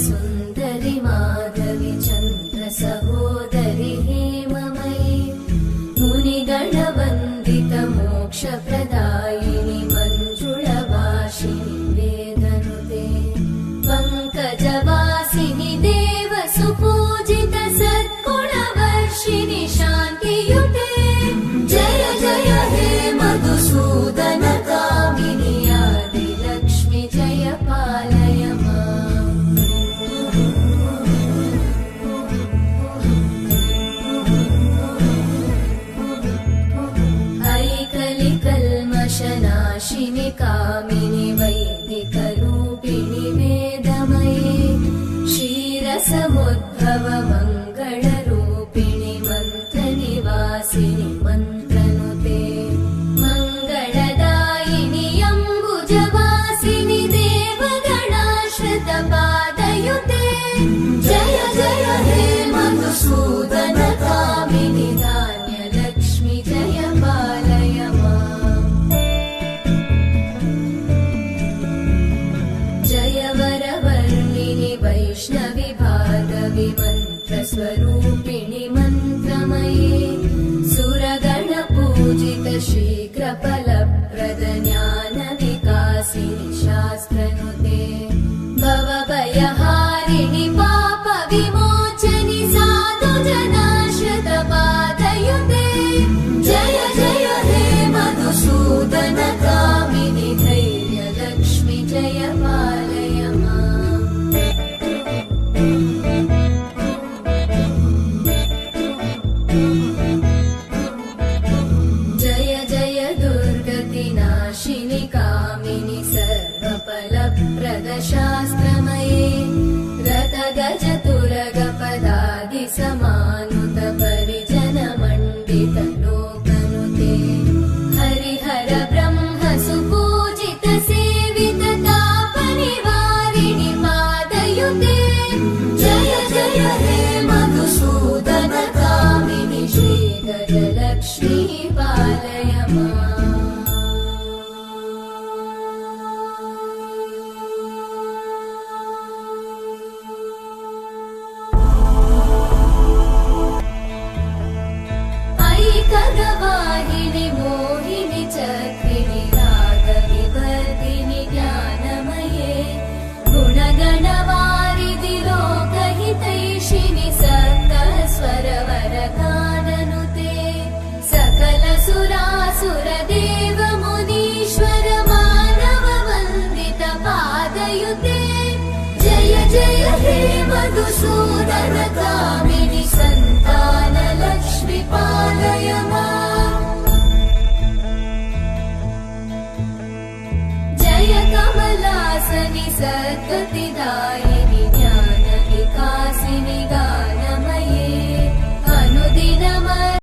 सुन्दरि माधवि चन्द्र सहोदरि हेममयि मुनिगणवन्दित मोक्षप्रदायिनि मञ्जुळभाषिणि वेदनुते पङ्कजवासिनि देव सुपूजित सद्गुणवर्षिणि शान्तियुते जय जय हे मधुसूदन कामिनि आदिलक्ष्मि जय पालय माम् ऐकलिकल्मषनाशिनि कामिनि वैदिकरूपिणि वेदमये क्षीरसमुद्भव मङ्गलरूपिणि मन्त्रनिवासिनि मन्त्रनुते मङ्गलदायिनि अम्बुजवासिनि देवगणाश्रितपादयुते जय जय हे मधुसूदन कामिनि धान्यलक्ष्मि जय पालय माम् जय वरवर्णिनि वैष्णवि भार्गवि मन्त्रस्वरूपिणि मन्त्रमये सुरगणपूजित शीघ्रफलप्रद ज्ञानविकासिनि शास्त्रनुते भवभयहारिणि पापविमोचनि साधुजनाश्रितपादयुते जय जय हे मधुसूदन कामिनि धैर्यलक्ष्मि जय पालय माम् जय जय दुर्गतिनाशिनि कामिनि सर्वफलप्रद शास्त्रमये रथगजतुरगपदादि समानुत परिजनमण्डित लोकनुते हरिहर ब्रह्म सुपूजित सेवित तापनिवारिणि पादयुते जय जय हे मधुसूदन कामिनि श्रीगजलक्ष्मी पालय माम् ऐकगवाहिनि मोहिनि चक्रिणि रागविवर्धिनि ज्ञानमये गुणगणवारिधि लोकहितैषिणि सप्तस्वरवरगाननुते सकल सुरासुर देव मुनीश्वर मानव वन्दित पादयुते जय जय हे मधुसूदन कामिनि सन्तान लक्ष्मि पालय माम् जय कमलासनि सद्गतिदायिनि